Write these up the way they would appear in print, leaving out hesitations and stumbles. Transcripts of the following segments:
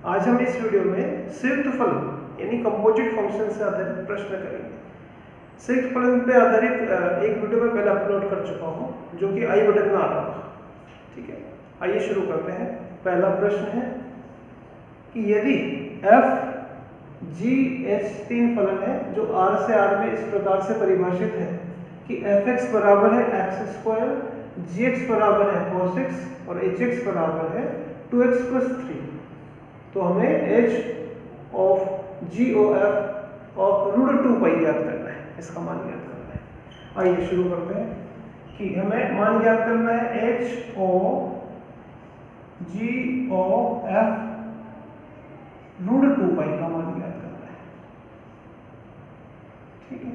आज हम इस वीडियो में संयुक्त फलन यानी कंपोजिट फंक्शन से आधारित प्रश्न करेंगे। संयुक्त फलन पे आधारित एक वीडियो में पहले अपलोड कर चुका हूँ जो कि आई बटन में आ रहा होगा। ठीक है, आइए शुरू करते हैं। पहला प्रश्न है कि यदि f g h तीन फलन है जो r से r में इस प्रकार से परिभाषित है कि fx बराबर है x स्क्वायर, gx बराबर है cos x और hx बराबर है 2x + 3, तो हमें h of g of f of √2π ज्ञात करना है, इसका मान ज्ञात करना है। आइए शुरू करते हैं कि हमें मान ज्ञात करना है h of g of f √2π का मान ज्ञात करना है। ठीक है,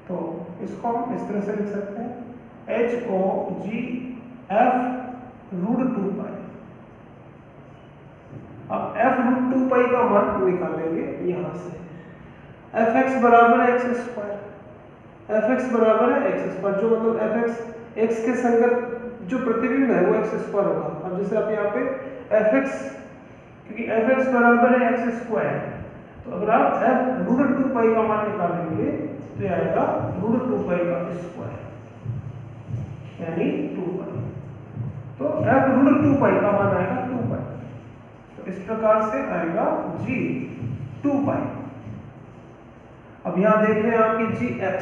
तो इसको हम इस तरह से लिख सकते हैं h of g f √2π। अब f √2π का मान निकालेंगे यहां से। fx बराबर है x स्क्वायर, fx बराबर है x स्क्वायर, जो मतलब fx x के संगत जो प्रतिबिंब है वो x स्क्वायर होगा। अब जैसे आप यहाँ पे fx, क्योंकि fx बराबर है x स्क्वायर, तो अगर आप f √2π का मान निकालेंगे तो ये आएगा √2π का स्क्वायर यानी 2π। तो f √2π का मान आएगा 2π। तो इस प्रकार से आएगा g 2π। अब यहाँ देख रहे हैं आपकी gx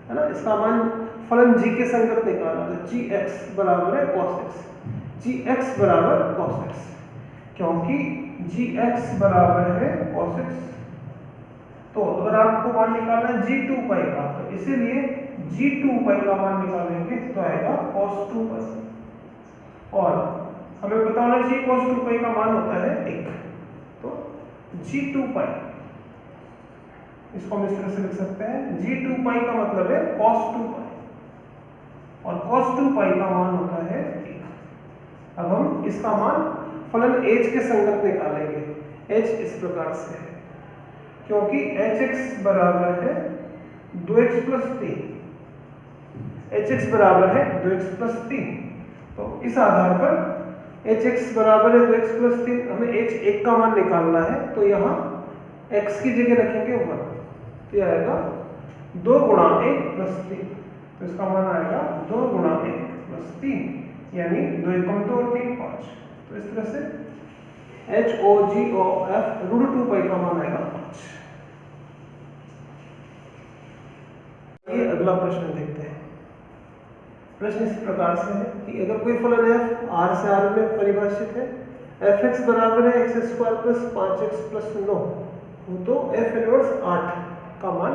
है ना, इसका मान फलन g के संगत निकाला तो gx बराबर है cos x, gx बराबर cos x, क्योंकि gx बराबर है cos x। तो अगर आपको मान निकालना है g2π का, तो इसीलिए g2π का मान निकालेंगे तो आएगा cos 2π। और हमें पता होना चाहिए cos 2π का मान होता है 1, तो g2π, इसको हम इस तरह से लिख सकते हैं g2π का मतलब है cos 2π और cos 2π का मान होता है 1। अब हम इसका मान फलन h के संगत निकालेंगे। h इस प्रकार से है क्योंकि hx बराबर है 2x + 3, hx बराबर है 2x + 3। तो इस आधार पर hx बराबर है 2x + 3, हमें h1 का मान निकालना है, तो यहाँ x की जगह रखेंगे 1, तो यह आएगा 2 × 1 + 3, तो इसका मान आएगा 2 × 1 + 3 यानी 2 × 2 = 3 5। तो इस तरह से h o g o f √2π का मान आएगा 5। ये अगला प्रश्न देखते हैं। प्रश्न इस प्रकार से है कि अगर कोई फलन f r से r में परिभाषित है, fx बराबर है x स्क्वायर + 5x + 9, तो f इनवर्स 8 का मान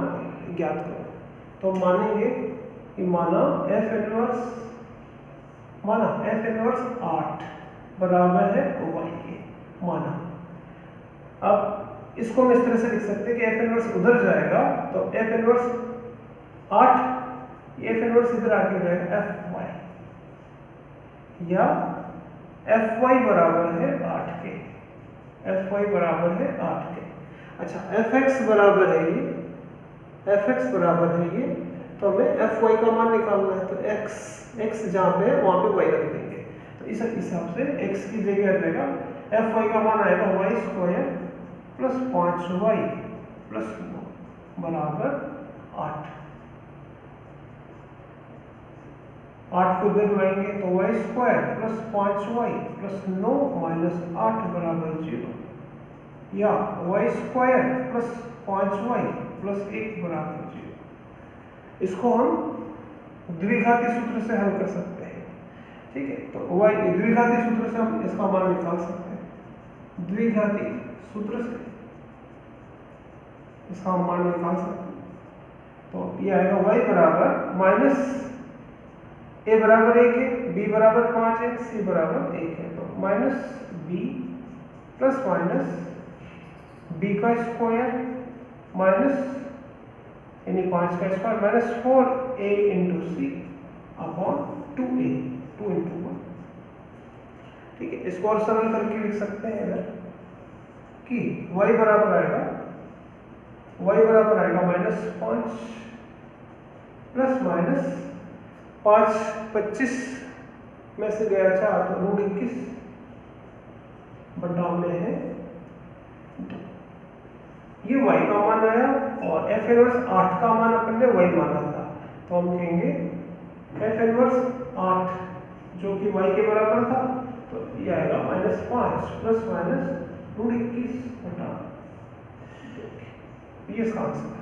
ज्ञात करो। तो मानेंगे कि माना f इनवर्स 8 बराबर है y के, माना। अब इसको हम इस तरह से लिख सकते हैं कि f इनवर्स उधर जाएगा तो f इनवर्स 8, ये f इनवर्स इधर आके जाएगा fy, या fy बराबर है 8 के, fy बराबर है 8 के। अच्छा, fx बराबर है ये, fx बराबर है ये, तो हमें fy का मान निकालना है, तो x जहाँ पे है वहाँ पे y रख देंगे। तो इस हिसाब से x की जगह रहेगा fy का मान आएगा y स्क्वायर + 5y + 9 बराबर 8। 8 को इधर लाएंगे तो y स्क्वायर + 5y + 9 - 8 बराबर 0, या y स्क्वायर + 5y + 1 बराबर 0। इसको हम द्विघाती सूत्र से हल कर सकते हैं। ठीक है, तो y द्विघाती सूत्र से हम इसका मान निकाल सकते हैं, द्विघाती सूत्र से इसका मान निकाल सकते हैं। तो ये आएगा y बराबर माइनस a बराबर 1 है, b बराबर 5 है, c बराबर 1 है, तो minus b plus minus b का स्क्वायर माइनस यानी 5 का square minus 4a × c upon 2a, 2 × 1। ठीक है, इसको और सरल करके लिख सकते हैं इधर कि y बराबर आएगा -5 प्लस माइनस 5 25 में से गया 4 तो √21 बटा में है 2। ये y का मान आया और f इनवर्स 8 का मान अपन ने y माना था, तो हम कहेंगे f इनवर्स 8 जो कि y के बराबर था, तो ये आएगा -5 प्लस माइनस रूट 21 बटा 2। ये इसका आंसर है।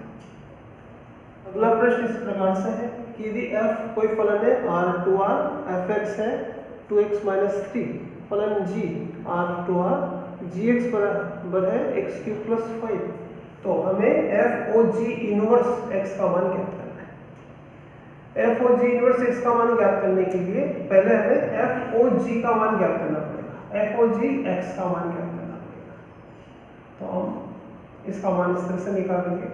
अगला प्रश्न इस प्रकार से है कि यदि f कोई फलन है R2R, fx है 2x - 3, फलन g R2R gx बराबर है x³ + 5, तो हमें FOG इनवर्स x का मान ज्ञात करना है। FOG इनवर्स x का मान ज्ञात करने के लिए पहले हमें FOG का मान ज्ञात करना पड़ेगा, FOG x का मान ज्ञात करना पड़ेगा। तो हम इसका मान इस तरह से निकालेंगे,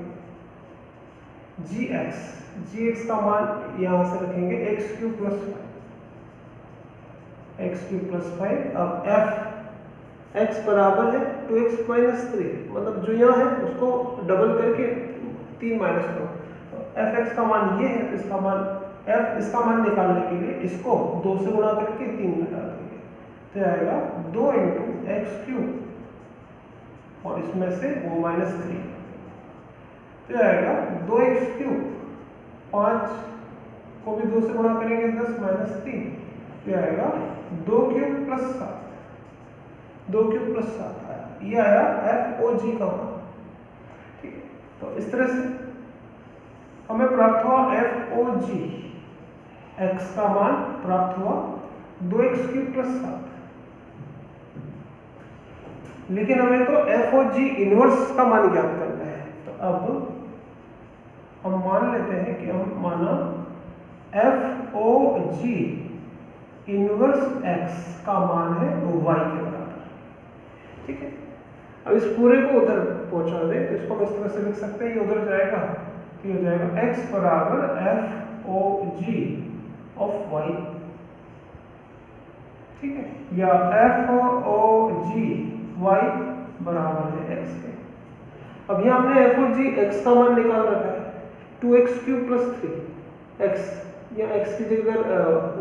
gx का मान यहाँ से रखेंगे x³ + 5। अब f x बराबर है 2x - 3, मतलब जो यहाँ है उसको डबल करके 3 माइनस करो, तो fx का मान ये है, तो इसका मान निकालने के लिए इसको 2 से गुणा करके 3 घटा देंगे, तो आएगा 2 × x³ और इसमें से वो -3, तो आएगा 2x³, 5 को भी 2 से गुणा करेंगे 10 - 3, तो आएगा 2³ + 7, 2³ + 7 आया, ये आया FOG का मान। ठीक है, तो इस तरह से हमें प्राप्त हुआ FOG x का मान प्राप्त हुआ 2x³ + 7, लेकिन हमें तो FOG इनवर्स का मान ज्ञात करना है। तो अब हम मान लेते हैं कि हम माना FOG इनवर्स x का मान है y के बराबर। ठीक है, अब इस पूरे को उधर पहुंचा दें, तो इसको हम इस तरह से लिख सकते हैं, ये उधर जाएगा तो ये हो जाएगा x बराबर FOG ऑफ y। ठीक है, या FOG y बराबर है x के। अब यहाँ हमने FOG x का मान निकाल रखा है 2x³ + 3, x या x की जगह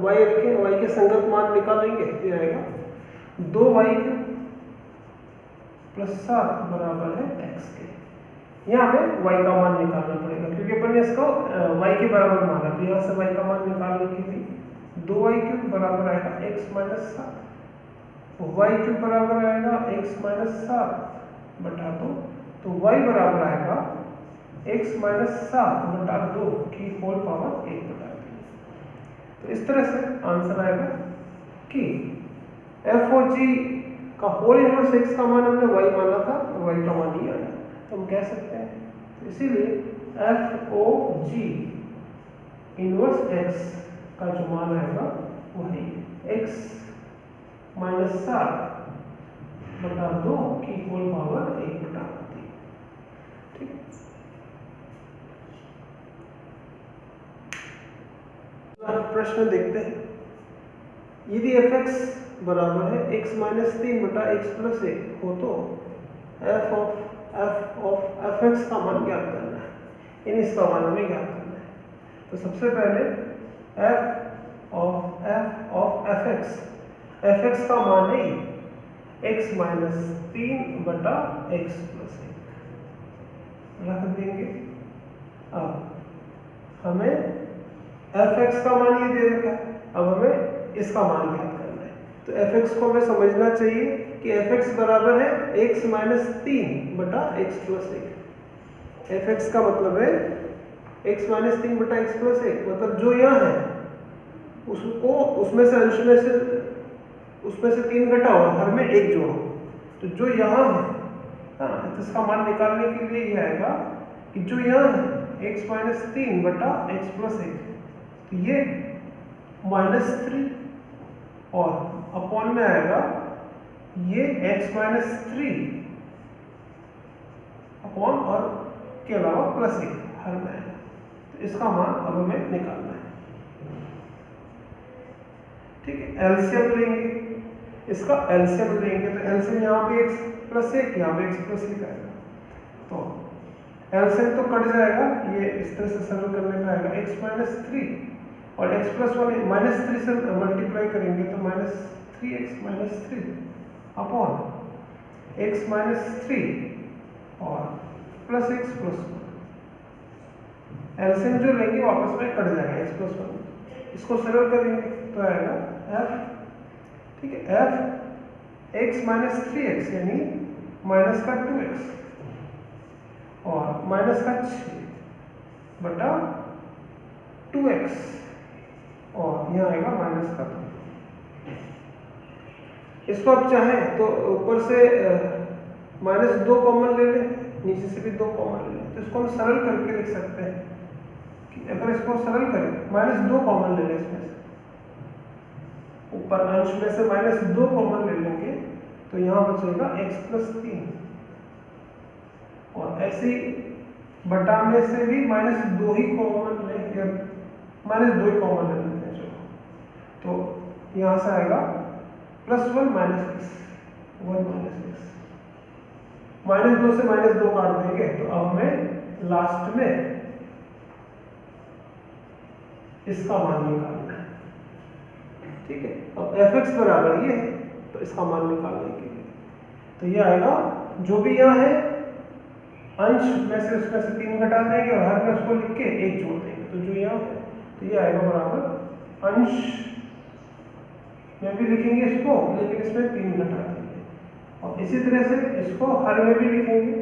y रखें, y के संगत मान निकालेंगे, ये आएगा 2y³ + 7 बराबर है x के। यहाँ हमें y का मान निकालना पड़ेगा, क्योंकि अपन ने इसको y के बराबर माना, तो यहाँ से y का मान निकालने के लिए 2y³ बराबर आएगा x - 7, y³ बराबर आएगा x - 7 बटा 2, तो y बराबर आएगा x - 7 बटा 2 की होल पावर 1 बटा 3। तो इस तरह से आंसर आएगा कि FOG का होल इनवर्स x का मान हमने y माना था और y का मान ही आया, तो हम कह सकते हैं, तो इसीलिए FOG इनवर्स x का जो मान आएगा वही x - 7 बटा 2 की होल पावर 1 बटा 3। ठीक है, प्रश्न देखते हैं। यदि fx बराबर है x - 3 बटा x + 1 हो, तो f ऑफ fx का मान ज्ञात करना है, यानी इसका मान हमें ज्ञात करना है। तो सबसे पहले f ऑफ fx का मान है x - 3 बटा x + 1 रख देंगे। अब हमें fx का मान ये दे रखा है, अब हमें इसका मान ज्ञात करना है। तो fx को हमें समझना चाहिए कि fx बराबर है x - 3 बटा x + 1। fx का मतलब है x - 3 बटा x + 1, मतलब जो यहाँ है उसको उसमें से 3 घटाओ, हर में 1 जोड़ो, तो जो यहाँ है, हाँ, तो इसका मान निकालने के लिए यह आएगा कि जो यहाँ है x - 3 बटा x + 1, तो ये -3 और अपॉन में आएगा ये x - 3 अपॉन और के अलावा +1 हर में आएगा। तो इसका मान अब हमें निकालना है। ठीक है, एलसीएम लेंगे, इसका एलसीएम लेंगे, तो एलसीएम यहाँ पे x + 1, यहाँ पे x + 1 आएगा, तो एलसीएम तो कट जाएगा, ये इस तरह से सरल करने पे आएगा x - 3 और x + 1 -3 से मल्टीप्लाई करेंगे तो -3x - 3 अपॉन x माइनस 3 और प्लस x प्लस 1। एलसीएम जो लेंगे वापस में कट जाएगा x प्लस 1, इसको सरल करेंगे तो आएगा f, ठीक है, f x माइनस 3x यानी माइनस का 2x और माइनस का 6 बटा 2x और यहाँ आएगा माइनस का 2। इसको आप चाहें तो ऊपर से -2 कॉमन ले लें, नीचे से भी 2 कॉमन ले लें, तो इसको हम सरल करके लिख सकते हैं कि अगर इसको सरल करें -2 कॉमन ले लें, इसमें से ऊपर अंश में से -2 कॉमन ले लेंगे तो यहाँ बचेगा x प्लस 3 और ऐसे बटा में से भी -2 ही कॉमन लेंगे, -2 ही कॉमन ले लेते हैं जो, तो यहाँ से आएगा +1 माइनस x, 1 माइनस x, -2 से -2 काट देंगे तो अब हमें लास्ट में इसका मान निकालना है, ठीक है। अब fx बराबर ये है तो इसका मान निकालने के लिए तो ये आएगा, जो भी यहाँ है अंश में से उसमें से 3 घटा देंगे और हर में उसको लिख के 1 जोड़ देंगे, तो जो यहाँ है तो ये आएगा बराबर अंश में भी लिखेंगे इसको, लेकिन इसमें 3 घटा देंगे और इसी तरह से इसको हर में भी लिखेंगे,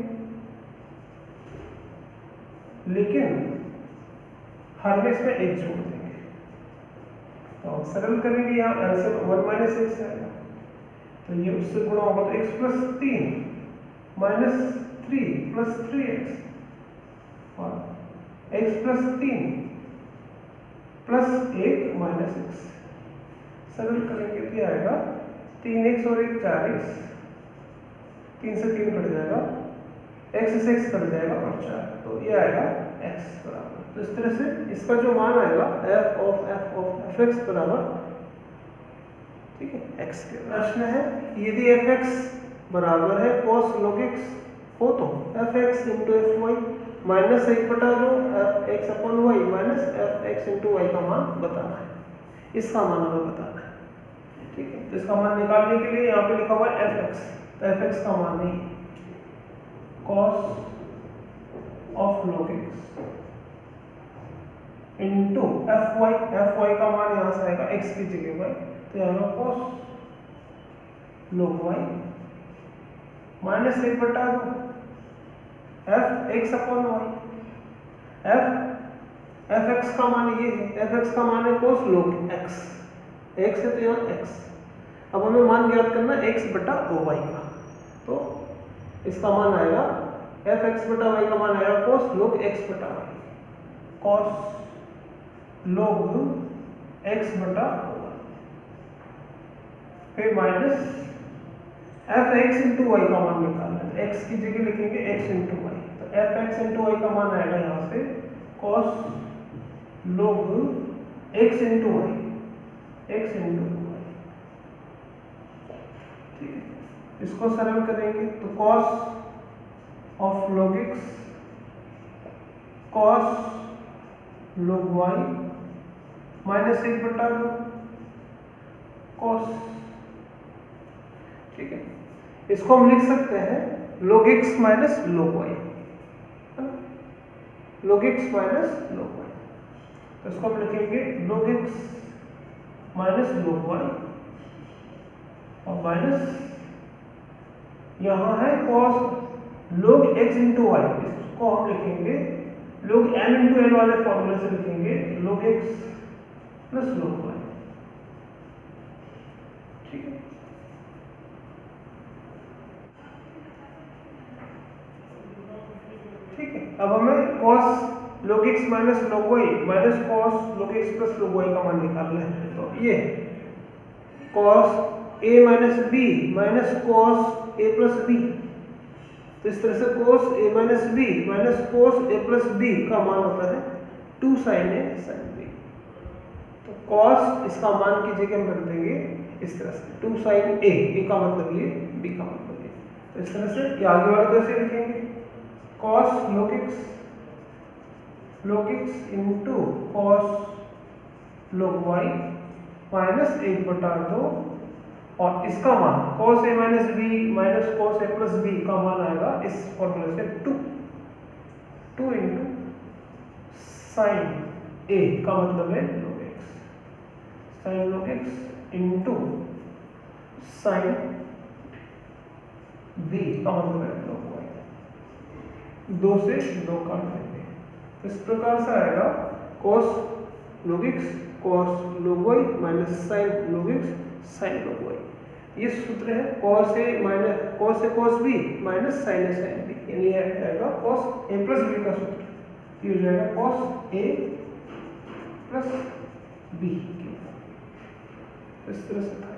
लेकिन हर में इसमें 1 जोड़ देंगे। तो सरल करेंगे, यहाँ आंसर 1 माइनस x आएगा तो ये उससे गुणा होगा तो x plus 3 minus 3 plus 3x और x plus 3 plus 1 minus x। सरल करेंगे तो आएगा 3x और 1 4x, 3 से 3 कट जाएगा, x से x कट जाएगा और 4, तो ये आएगा x बराबर। तो इस तरह से इसका जो मान आएगा f ऑफ fx बराबर, ठीक है, x के। प्रश्न है यदि fx बराबर है cos log x हो तो fx into fy minus 1/2 fx upon y minus fx into y का मान बताना है, इसका मान हमें बताना है, ठीक है। तो इसका मान निकालने के लिए यहाँ पे लिखा हुआ है fx, तो fx का मान नहीं cos of log x into fy का मान यहाँ से आएगा x की जगह y, तो यहाँ cos log y minus 1/2 fx upon y, fx का मान ये है, fx का मान है cos log x, x है तो यहाँ x। अब हमें मान ज्ञात करना x बटा y का, तो इसका मान आएगा fx बटा y का मान आएगा cos log x बटा y, cos log x बटा y, फिर माइनस fx इंटू y का मान निकालना है, x की जगह लिखेंगे x इंटू y, तो fx इंटू y का मान आएगा यहाँ से cos log x into y, x into y, ठीक है। इसको सरल करेंगे तो cos of log x cos log y minus 1/2 cos, ठीक है। इसको हम लिख सकते हैं log x minus log y, log x minus log y, तो इसको हम लिखेंगे log x minus log y और माइनस यहाँ है cos log x into y, इसको हम लिखेंगे log m इंटू l वाले फॉर्मूले से लिखेंगे log x plus log y, ठीक है। ठीक है, अब हमें cos log x minus log y minus cos log x plus log y का मान निकालना है, तो ये cos a minus b minus cos a plus b, तो इस तरह से cos a minus b minus cos a plus b का मान होता है 2 sin a sin b, तो cos इसका मान की जगह हम रख देंगे इस तरह से 2 sin a का मतलब ये, b का मतलब ये, तो इस तरह से ये आगे वाला कैसे लिखेंगे cos log x into cos log y minus 1/2 और इसका मान cos a minus B minus cos a plus B का मान आएगा इस फॉर्मूले से 2 इंटू साइन a का मतलब है log x, sine log x into sine b का मतलब है log y। 2 से 2 काट देंगे, इस प्रकार से आएगा cos log x cos log y minus sin log x sin log y। ये सूत्र है cos a cos b minus sin a sin b, यानी ये आएगा cos a प्लस b का सूत्र, ये हो जाएगा cos a प्लस b। इस तरह से था।